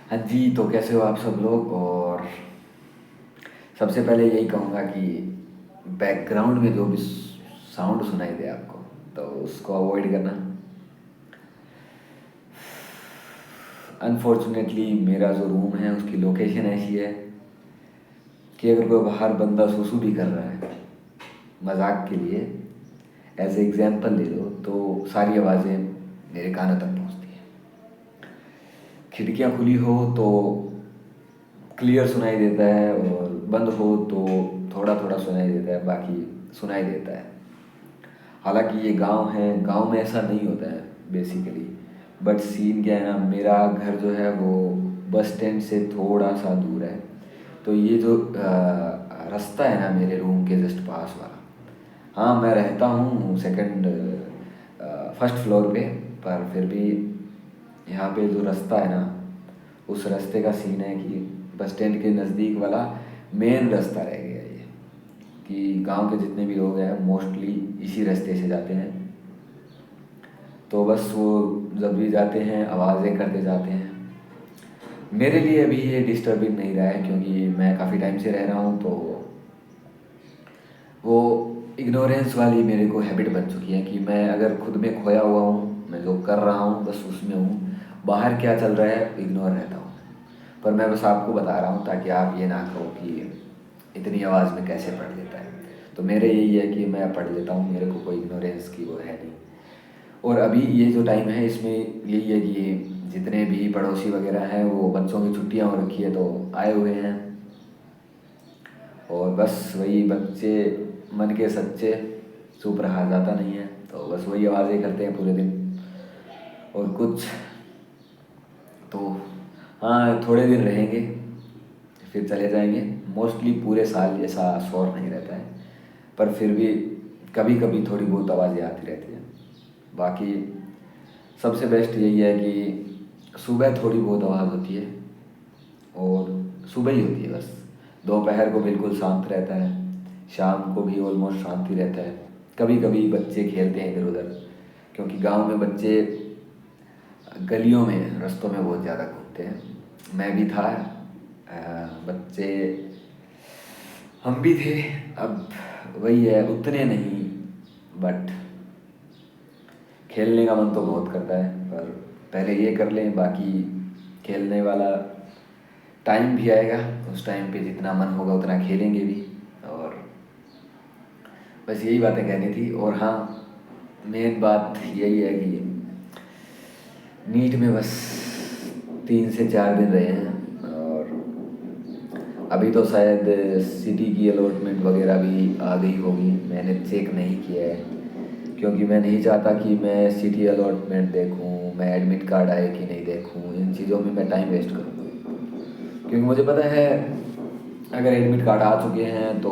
हाँ जी, तो कैसे हो आप सब लोग। और सबसे पहले यही कहूँगा कि बैकग्राउंड में जो भी साउंड सुनाई दे आपको, तो उसको अवॉइड करना। अनफॉर्चुनेटली मेरा जो रूम है उसकी लोकेशन ऐसी है कि अगर कोई बाहर बंदा सुसु भी कर रहा है, मजाक के लिए एज एग्जाम्पल ले लो, तो सारी आवाज़ें मेरे कानों तक पहुँचती हैं। खिड़कियाँ खुली हो तो क्लियर सुनाई देता है, और बंद हो तो थोड़ा थोड़ा सुनाई देता है, बाकी सुनाई देता है। हालांकि ये गांव है, गांव में ऐसा नहीं होता है बेसिकली। बट सीन क्या है ना, मेरा घर जो है वो बस स्टैंड से थोड़ा सा दूर है। तो ये जो रास्ता है ना मेरे रूम के जस्ट पास वाला, हाँ मैं रहता हूँ सेकंड फर्स्ट फ्लोर पे, पर फिर भी यहाँ पे जो रास्ता है ना, उस रास्ते का सीन है कि बस स्टैंड के नज़दीक वाला मेन रास्ता रह गया ये, कि गांव के जितने भी लोग हैं मोस्टली इसी रास्ते से जाते हैं। तो बस वो जब भी जाते हैं आवाज़ें करते जाते हैं। मेरे लिए अभी ये डिस्टर्बिंग नहीं रहा है, क्योंकि मैं काफ़ी टाइम से रह रहा हूँ, तो वो इग्नोरेंस वाली मेरे को हैबिट बन चुकी है कि मैं अगर खुद में खोया हुआ हूँ, मैं जो कर रहा हूँ बस उसमें हूँ, बाहर क्या चल रहा है इग्नोर रहता हूँ। पर मैं बस आपको बता रहा हूँ ताकि आप ये ना कहो कि इतनी आवाज़ में कैसे पढ़ लेता है। तो मेरे यही है कि मैं पढ़ लेता हूँ, मेरे को कोई इग्नोरेंस की वो है नहीं। और अभी ये जो टाइम है इसमें यही है कि जितने भी पड़ोसी वगैरह हैं वो बच्चों की छुट्टियाँ हो रखी है तो आए हुए हैं। और बस वही बच्चे मन के सच्चे, चुप रहा जाता नहीं है, तो बस वही आवाज़ें करते हैं पूरे दिन। और कुछ तो हाँ, थोड़े दिन रहेंगे फिर चले जाएंगे। मोस्टली पूरे साल ऐसा शोर नहीं रहता है, पर फिर भी कभी कभी थोड़ी बहुत आवाज़ें आती रहती हैं। बाकी सबसे बेस्ट यही है कि सुबह थोड़ी बहुत आवाज़ होती है, और सुबह ही होती है बस। दोपहर को बिल्कुल शांत रहता है, शाम को भी ऑलमोस्ट शांति रहता है। कभी कभी बच्चे खेलते हैं इधर उधर, क्योंकि गांव में बच्चे गलियों में रास्तों में बहुत ज़्यादा घूमते हैं। मैं भी था, बच्चे हम भी थे। अब वही है, उतने नहीं, बट खेलने का मन तो बहुत करता है। पर पहले ये कर लें, बाकी खेलने वाला टाइम भी आएगा, उस टाइम पे जितना मन होगा उतना खेलेंगे भी। और बस यही बातें कहनी थी। और हाँ, मेन बात यही है कि नीट में बस 3 से 4 दिन रहे हैं, और अभी तो शायद सिटी की अलॉटमेंट वगैरह भी आ गई होगी, मैंने चेक नहीं किया है, क्योंकि मैं नहीं चाहता कि मैं सिटी अलॉटमेंट देखूं, मैं एडमिट कार्ड आए कि नहीं देखूं, इन चीज़ों में मैं टाइम वेस्ट करूँ। क्योंकि मुझे पता है अगर एडमिट कार्ड आ चुके हैं तो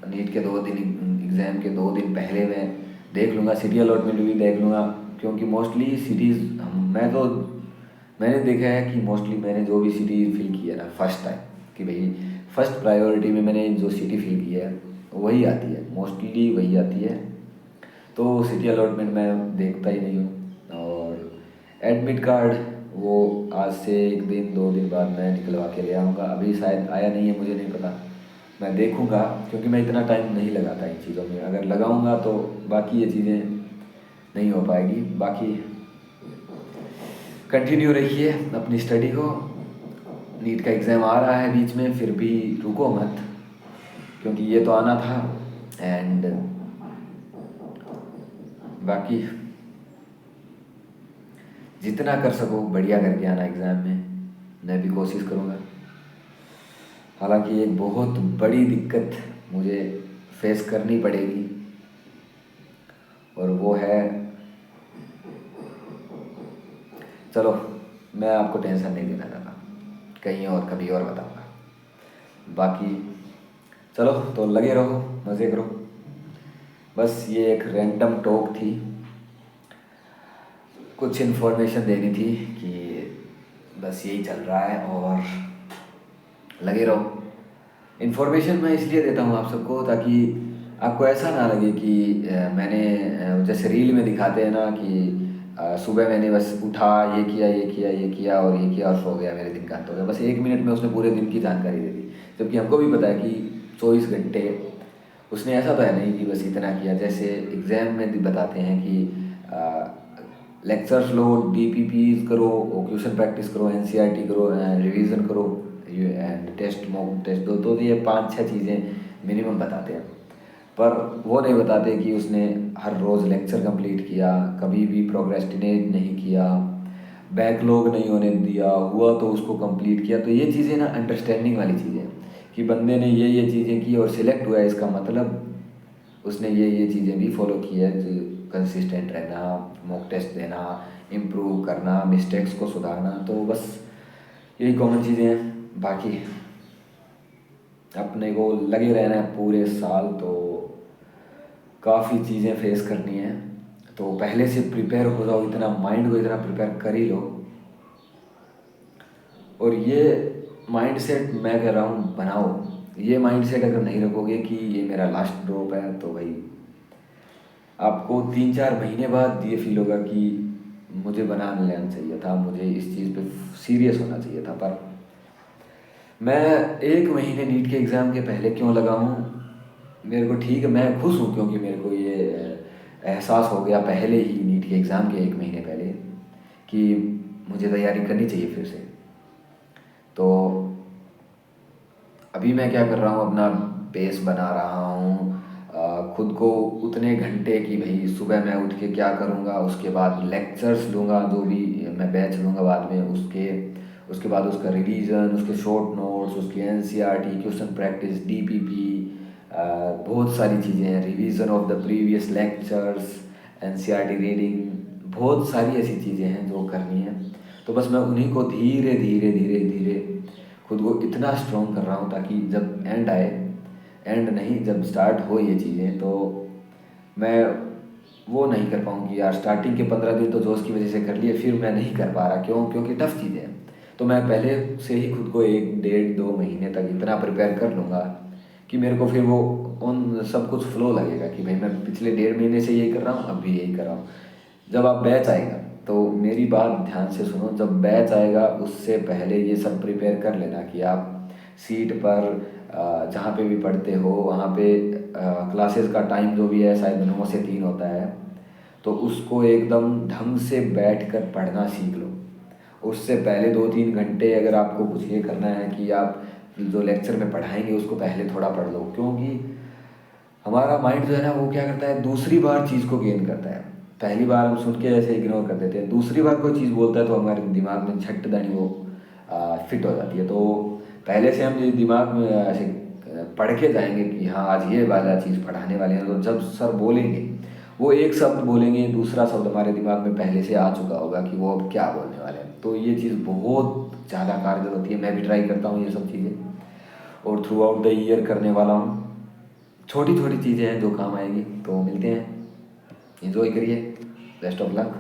नीट के 2 दिन, एग्ज़ाम के 2 दिन पहले मैं देख लूँगा, सिटी अलॉटमेंट भी देख लूँगा। क्योंकि मोस्टली सिटीज़, मैंने देखा है कि मोस्टली मैंने जो भी सिटी फिल की है ना फर्स्ट टाइम, कि भाई फर्स्ट प्रायोरिटी में मैंने जो सिटी फिल की है वही आती है, मोस्टली वही आती है। तो सिटी अलॉटमेंट मैं देखता ही नहीं हूँ। और एडमिट कार्ड वो आज से 1 दिन 2 दिन बाद मैं निकलवा के ले आऊँगा। अभी शायद आया नहीं है, मुझे नहीं पता, मैं देखूँगा, क्योंकि मैं इतना टाइम नहीं लगाता इन चीज़ों में। अगर लगाऊँगा तो बाकी ये चीज़ें नहीं हो पाएगी। बाकी कंटिन्यू रखिए अपनी स्टडी को। नीट का एग्ज़ाम आ रहा है बीच में, फिर भी रुको मत, क्योंकि ये तो आना था। एंड बाकी जितना कर सको बढ़िया करके आना एग्ज़ाम में, मैं भी कोशिश करूँगा। हालांकि एक बहुत बड़ी दिक्कत मुझे फेस करनी पड़ेगी, और वो है, चलो मैं आपको टेंशन नहीं देना चाहता, कहीं और कभी और बताऊँगा। बाकी चलो, तो लगे रहो, मज़े करो। बस ये एक रैंडम टॉक थी, कुछ इन्फॉर्मेशन देनी थी कि बस यही चल रहा है, और लगे रहो। इन्फॉर्मेशन मैं इसलिए देता हूँ आप सबको ताकि आपको ऐसा ना लगे कि मैंने जैसे रील में दिखाते हैं ना कि सुबह मैंने बस उठा, ये किया ये किया ये किया और ये किया और सो गया, मेरे दिन का अंत हो गया। बस 1 मिनट में उसने पूरे दिन की जानकारी दे दी, जबकि हमको भी पता है कि 24 घंटे। उसने ऐसा तो है नहीं कि बस इतना किया, जैसे एग्ज़ाम में भी बताते हैं कि लेक्चर्स लो, डीपीपीज करो, क्वेश्चन प्रैक्टिस करो, एनसीईआरटी करो, रिवीजन करो, एंड टेस्ट, मॉक टेस्ट दो। तो ये 5-6 चीज़ें मिनिमम बताते हैं, पर वो नहीं बताते कि उसने हर रोज़ लेक्चर कंप्लीट किया, कभी भी प्रोक्रेस्टिनेट नहीं किया, बैकलॉग नहीं होने दिया, हुआ तो उसको कंप्लीट किया। तो ये चीज़ें ना अंडरस्टैंडिंग वाली चीज़ें हैं कि बंदे ने ये चीज़ें की और सिलेक्ट हुआ है, इसका मतलब उसने ये चीज़ें भी फॉलो की है। कंसिस्टेंट रहना, मॉक टेस्ट देना, इम्प्रूव करना, मिस्टेक्स को सुधारना, तो बस यही कॉमन चीज़ें हैं। बाकी अपने को लगे रहना है पूरे साल, तो काफ़ी चीज़ें फेस करनी है। तो पहले से प्रिपेयर हो जाओ, इतना माइंड को इतना प्रिपेयर कर ही लो। और ये माइंडसेट मैं कह रहा हूँ बनाओ। ये माइंडसेट अगर नहीं रखोगे कि ये मेरा लास्ट ड्रॉप है, तो भाई आपको 3-4 महीने बाद ये फील होगा कि मुझे बना लेना चाहिए था, मुझे इस चीज़ पे सीरियस होना चाहिए था। पर मैं 1 महीने नीट के एग्ज़ाम के पहले क्यों लगा हूँ, मेरे को ठीक है, मैं खुश हूँ क्योंकि मेरे को ये एहसास हो गया पहले ही, नीट के एग्ज़ाम के 1 महीने पहले, कि मुझे तैयारी करनी चाहिए फिर से। तो अभी मैं क्या कर रहा हूँ, अपना बेस बना रहा हूँ, खुद को उतने घंटे की भाई सुबह मैं उठ के क्या करूँगा, उसके बाद लेक्चर्स लूँगा, जो भी मैं बैच लूँगा बाद में, उसके बाद उसका रिवीजन, उसके शॉर्ट नोट्स, उसकी एनसीईआरटी, क्वेश्चन प्रैक्टिस, डीपीपी, बहुत सारी चीज़ें हैं, revision of the previous lectures, NCERT reading, बहुत सारी ऐसी चीज़ें हैं जो करनी है। तो बस मैं उन्हीं को धीरे धीरे धीरे धीरे खुद को इतना स्ट्रॉन्ग कर रहा हूँ, ताकि जब एंड आए, एंड नहीं जब स्टार्ट हो ये चीज़ें, तो मैं वो नहीं कर पाऊँ कि यार स्टार्टिंग के 15 दिन तो जोश की वजह से कर लिए, फिर मैं नहीं कर पा रहा, क्यों? क्योंकि टफ़ चीज़ें हैं। तो मैं पहले से ही खुद को 1, 1.5, 2 महीने तक इतना प्रिपेयर कर लूँगा कि मेरे को फिर वो उन सब कुछ फ्लो लगेगा कि भाई मैं पिछले 1.5 महीने से यही कर रहा हूँ, अब भी यही कर रहा हूँ। जब आप बैच आएगा, तो मेरी बात ध्यान से सुनो, जब बैच आएगा उससे पहले ये सब प्रिपेयर कर लेना कि आप सीट पर जहाँ पे भी पढ़ते हो वहाँ पे क्लासेस का टाइम जो भी है शायद 9 से 3 होता है, तो उसको एकदम ढंग से बैठ कर पढ़ना सीख लो। उससे पहले 2-3 घंटे अगर आपको कुछ ये करना है कि आप जो लेक्चर में पढ़ाएंगे उसको पहले थोड़ा पढ़ लो, क्योंकि हमारा माइंड जो है ना वो क्या करता है, दूसरी बार चीज़ को गेन करता है। पहली बार हम सुन के ऐसे इग्नोर कर देते हैं, दूसरी बार कोई चीज़ बोलता है तो हमारे दिमाग में झट दानी वो फिट हो जाती है। तो पहले से हम ये दिमाग में ऐसे पढ़ के जाएंगे कि हाँ आज ये वाला चीज़ पढ़ाने वाले हैं, तो जब सर बोलेंगे वो एक शब्द बोलेंगे, दूसरा शब्द हमारे दिमाग में पहले से आ चुका होगा कि वो अब क्या बोलने वाले हैं। तो ये चीज़ बहुत ज़्यादा कारगर होती है, मैं भी ट्राई करता हूँ ये सब चीज़ें, और थ्रू आउट द ईयर करने वाला हूँ। छोटी छोटी चीज़ें हैं जो काम आएगी। तो मिलते हैं, एंजॉय करिए, बेस्ट ऑफ लक।